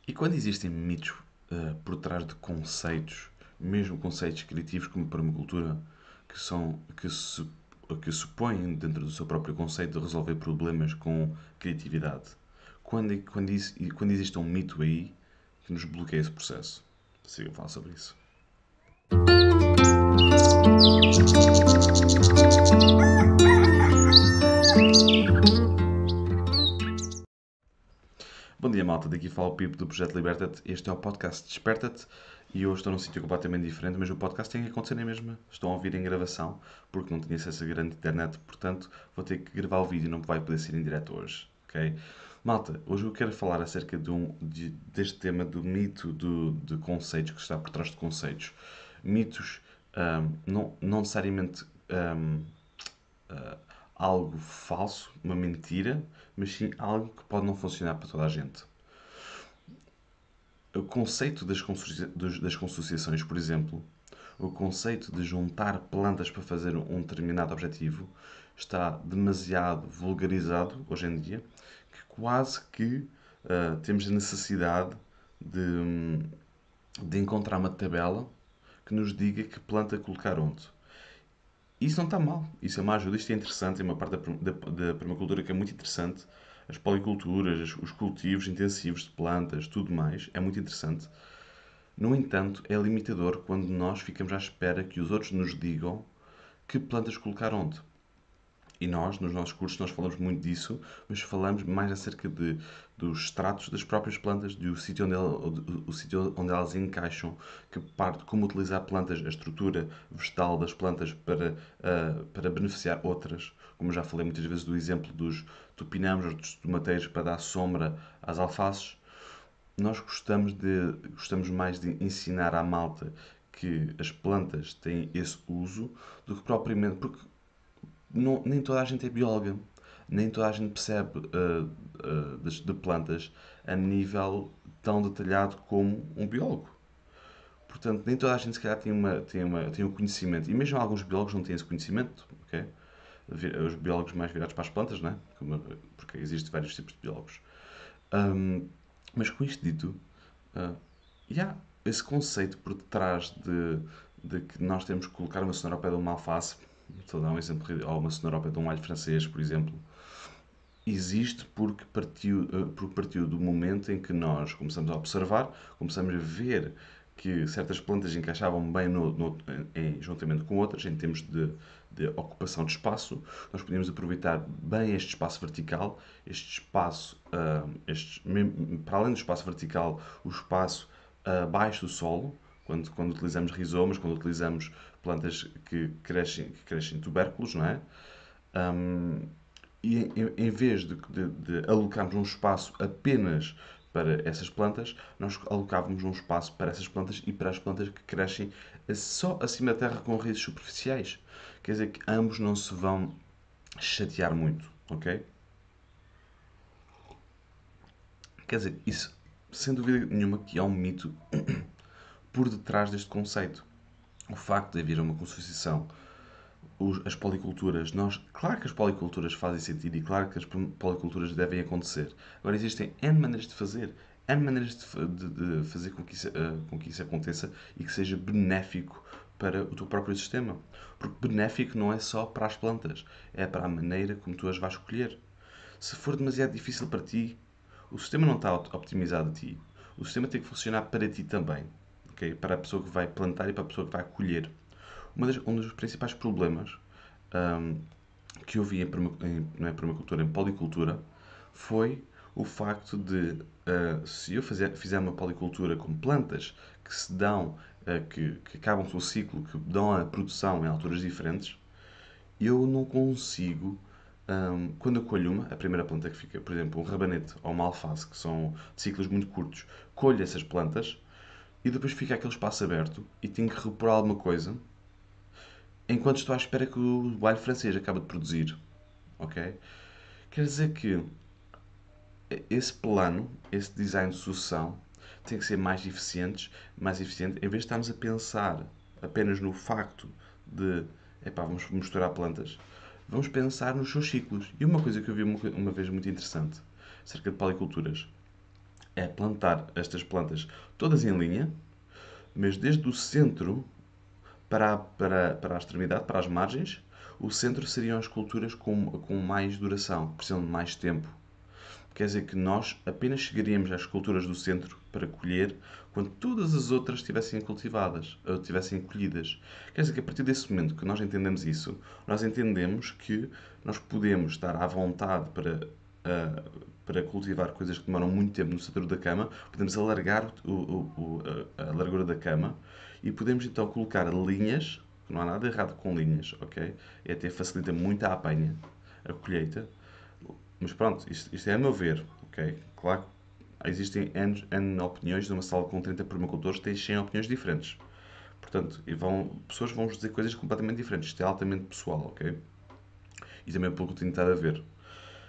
E quando existem mitos por trás de conceitos, mesmo conceitos criativos como permacultura, que supõem dentro do seu próprio conceito de resolver problemas com criatividade, quando existe um mito aí que nos bloqueia esse processo? Siga a falar sobre isso. Bom dia, malta. Daqui fala o Pipo do Projeto Liberta-te. Este é o podcast Desperta-te e hoje estou num sítio completamente diferente, mas o podcast tem que acontecer na mesma. Estão a ouvir em gravação porque não tenho acesso a grande internet, portanto vou ter que gravar o vídeo e não vai poder ser em direto hoje, ok? Malta, hoje eu quero falar acerca deste tema do mito de conceitos, que está por trás de conceitos. Mitos, não necessariamente algo falso, uma mentira, mas sim algo que pode não funcionar para toda a gente. O conceito das consociações, por exemplo, o conceito de juntar plantas para fazer um determinado objetivo, está demasiado vulgarizado hoje em dia, que quase que temos a necessidade de encontrar uma tabela que nos diga que planta colocar onde. Isso não está mal, isso é uma ajuda, isto é interessante, é uma parte da permacultura que é muito interessante. As policulturas, os cultivos intensivos de plantas, tudo mais, é muito interessante. No entanto, é limitador quando nós ficamos à espera que os outros nos digam que plantas colocar onde. E nós, nos nossos cursos, nós falamos muito disso, mas falamos mais acerca dos estratos das próprias plantas, do sítio o sítio onde elas encaixam, que parte, como utilizar plantas, a estrutura vegetal das plantas para beneficiar outras. Como eu já falei muitas vezes do exemplo dos tupinambos, dos tomateiros para dar sombra às alfaces. Nós gostamos mais de ensinar à malta que as plantas têm esse uso do que propriamente. Porque nem toda a gente é bióloga, nem toda a gente percebe de plantas a nível tão detalhado como um biólogo. Portanto, nem toda a gente se calhar tem um conhecimento, e mesmo alguns biólogos não têm esse conhecimento, ok? Os biólogos mais virados para as plantas, não é? Porque existem vários tipos de biólogos. Um, mas com isto dito, uh, yeah, esse conceito por detrás de que nós temos que colocar uma cenoura ao pé de uma alface, estou a dar um exemplo, ou uma cenoura ao pé de um alho francês, por exemplo, existe porque partiu do momento em que nós começamos a observar, começamos a ver que certas plantas encaixavam bem juntamente com outras, em termos de ocupação de espaço. Nós podíamos aproveitar bem este espaço vertical, este espaço, para além do espaço vertical, o espaço abaixo do solo, quando utilizamos rizomas, quando utilizamos plantas que crescem tubérculos, não é? E em vez de alocarmos um espaço apenas para essas plantas, nós alocávamos um espaço para essas plantas e para as plantas que crescem só acima da terra com raízes superficiais. Quer dizer que ambos não se vão chatear muito, ok? Quer dizer, isso, sem dúvida nenhuma, que é um mito por detrás deste conceito. O facto de haver uma consociação, as policulturas, claro que as policulturas fazem sentido e claro que as policulturas devem acontecer. Agora existem N maneiras de fazer, N maneiras de fazer com que isso aconteça e que seja benéfico para o teu próprio sistema. Porque benéfico não é só para as plantas, é para a maneira como tu as vais escolher. Se for demasiado difícil para ti, o sistema não está optimizado a ti. O sistema tem que funcionar para ti também. Okay? Para a pessoa que vai plantar e para a pessoa que vai colher. Um dos principais problemas ahm, que eu vi não é permacultura, em policultura, foi o facto de, se eu fizer uma policultura com plantas que se dão, que acabam o seu ciclo, que dão a produção em alturas diferentes, eu não consigo, quando eu colho a primeira planta que fica, por exemplo, um rabanete ou uma alface, que são de ciclos muito curtos, colho essas plantas e depois fica aquele espaço aberto e tenho que repor alguma coisa enquanto estou à espera que o alho francês acabe de produzir. Ok? Quer dizer que esse plano, esse design de sucessão, tem que ser mais eficiente, em vez de estarmos a pensar apenas no facto de, epá, vamos misturar plantas, vamos pensar nos seus ciclos. E uma coisa que eu vi uma vez muito interessante, acerca de policulturas é plantar estas plantas todas em linha, mas desde o centro para a extremidade, para as margens, o centro seriam as culturas com mais duração, que precisam de mais tempo. Quer dizer que nós apenas chegaríamos às culturas do centro para colher quando todas as outras estivessem cultivadas, ou estivessem colhidas. Quer dizer que a partir desse momento que nós entendemos isso, nós entendemos que nós podemos estar à vontade para cultivar coisas que demoram muito tempo no centro da cama, podemos alargar a largura da cama e podemos então colocar linhas, não há nada errado com linhas, ok? E até facilita muito a apanha, a colheita. Mas pronto, isto é a meu ver, ok? Claro que existem N opiniões, numa sala com 30 permacultores tens 100 opiniões diferentes. Portanto, pessoas vão dizer coisas completamente diferentes. Isto é altamente pessoal, ok? E também pelo que eu tenho estado a ver.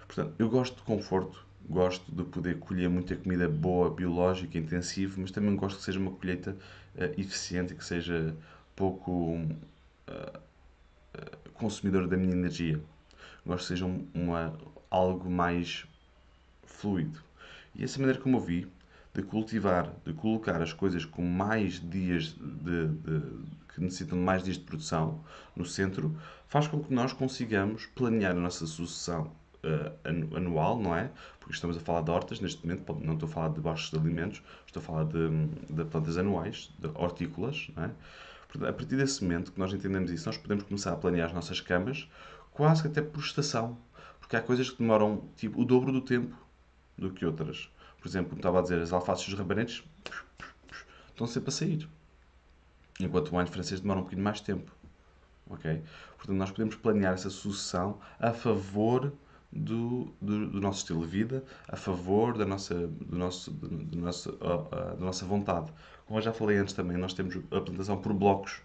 Portanto, eu gosto de conforto, gosto de poder colher muita comida boa, biológica, intensiva, mas também gosto que seja uma colheita eficiente e que seja pouco consumidora da minha energia. Gosto que seja algo mais fluido. E essa maneira como eu vi de cultivar, de colocar as coisas com mais dias que necessitam de mais dias de produção no centro, faz com que nós consigamos planear a nossa sucessão anual, não é? Porque estamos a falar de hortas neste momento, não estou a falar de baixos de alimentos, estou a falar de plantas anuais, de hortícolas, não é? Portanto, a partir desse momento que nós entendemos isso, nós podemos começar a planear as nossas camas quase que até por estação. Porque há coisas que demoram tipo, o dobro do tempo do que outras. Por exemplo, como estava a dizer, as alfaces e os rabanetes estão sempre a sair. Enquanto o alho francês demora um bocadinho mais tempo. Ok? Portanto, nós podemos planear essa sucessão a favor do nosso estilo de vida, a favor da nossa vontade. Como eu já falei antes também, nós temos a plantação por blocos.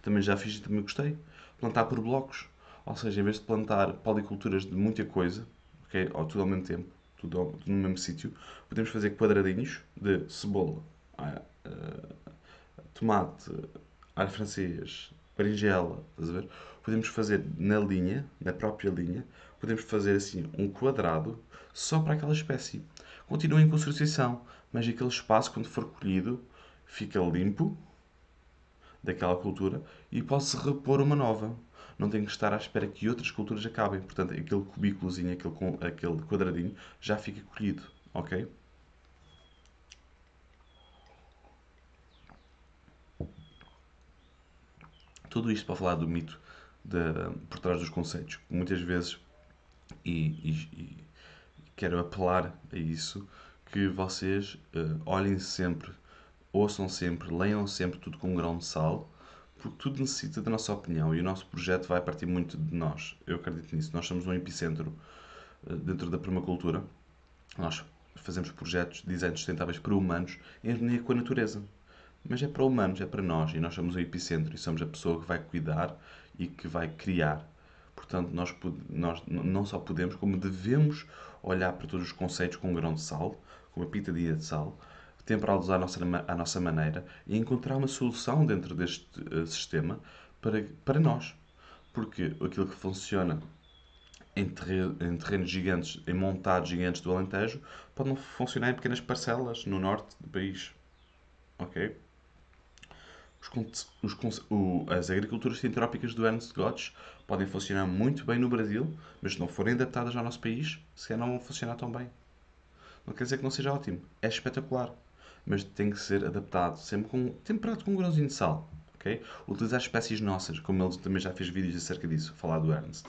Também já fiz e também gostei. Plantar por blocos. Ou seja, em vez de plantar policulturas de muita coisa, ok? Ou tudo ao mesmo tempo, tudo no mesmo sítio, podemos fazer quadradinhos de cebola, tomate, alho francês, berinjela, estás a ver? Podemos fazer na linha, na própria linha, podemos fazer assim um quadrado só para aquela espécie. Continuem com a sucessão, mas aquele espaço, quando for colhido, fica limpo daquela cultura e pode-se repor uma nova. Não tem que estar à espera que outras culturas acabem. Portanto, aquele cubículozinho, aquele quadradinho, já fica colhido. Ok? Tudo isto para falar do mito por trás dos conceitos. Muitas vezes, e quero apelar a isso, que vocês olhem sempre, ouçam sempre, leiam sempre tudo com um grão de sal, porque tudo necessita da nossa opinião e o nosso projeto vai partir muito de nós. Eu acredito nisso. Nós somos um epicentro dentro da permacultura. Nós fazemos projetos de design sustentáveis para humanos em harmonia com a natureza. Mas é para humanos, é para nós, e nós somos o epicentro e somos a pessoa que vai cuidar e que vai criar. Portanto, nós não só podemos, como devemos olhar para todos os conceitos com um grão de sal, com uma pitadinha de sal, temperá-los à nossa maneira e encontrar uma solução dentro deste sistema para nós. Porque aquilo que funciona em terrenos gigantes, em montados gigantes do Alentejo, pode não funcionar em pequenas parcelas no norte do país. Ok? As agriculturas sintrópicas do Ernst Götz podem funcionar muito bem no Brasil, mas se não forem adaptadas ao nosso país, se calhar não vão funcionar tão bem. Não quer dizer que não seja ótimo. É espetacular. Mas tem que ser adaptado, temperado com um grãozinho de sal. Ok? Utilizar espécies nossas, como ele também já fez vídeos acerca disso, falar do Ernst.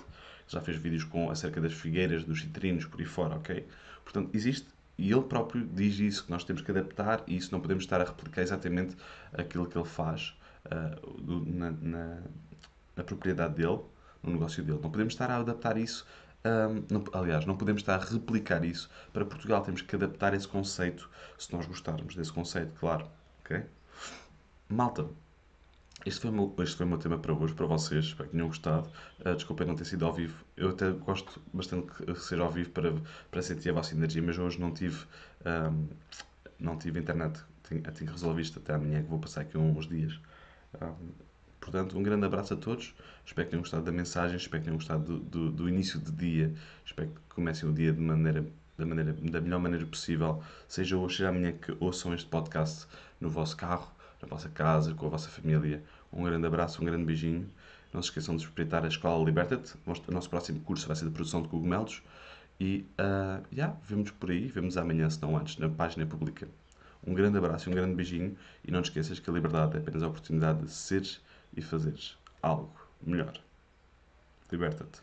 Já fez vídeos acerca das figueiras, dos citrinos, por aí fora, ok? Portanto, existe, e ele próprio diz isso, que nós temos que adaptar e isso não podemos estar a replicar exatamente aquilo que ele faz na propriedade dele, no negócio dele. Não podemos estar a adaptar isso, aliás, não podemos estar a replicar isso para Portugal. Temos que adaptar esse conceito, se nós gostarmos desse conceito, claro. Ok? Malta, este foi o meu tema para hoje, para vocês. Espero que tenham gostado. Desculpem não ter sido ao vivo. Eu até gosto bastante que seja ao vivo para sentir a vossa energia, mas hoje não tive internet. Tenho que resolver isto até amanhã, que vou passar aqui uns dias. Ahm, Portanto, um grande abraço a todos. Espero que tenham gostado da mensagem. Espero que tenham gostado do início de dia. Espero que comecem o dia de maneira da melhor maneira possível, seja hoje, seja amanhã, que ouçam este podcast no vosso carro, na vossa casa, com a vossa família. Um grande abraço, um grande beijinho. Não se esqueçam de espreitar a Escola Liberta-te. O nosso próximo curso vai ser de produção de cogumelos. E, vemos por aí, vemos amanhã, se não antes, na página pública. Um grande abraço e um grande beijinho. E não te esqueças que a liberdade é apenas a oportunidade de seres e fazeres algo melhor. Liberta-te.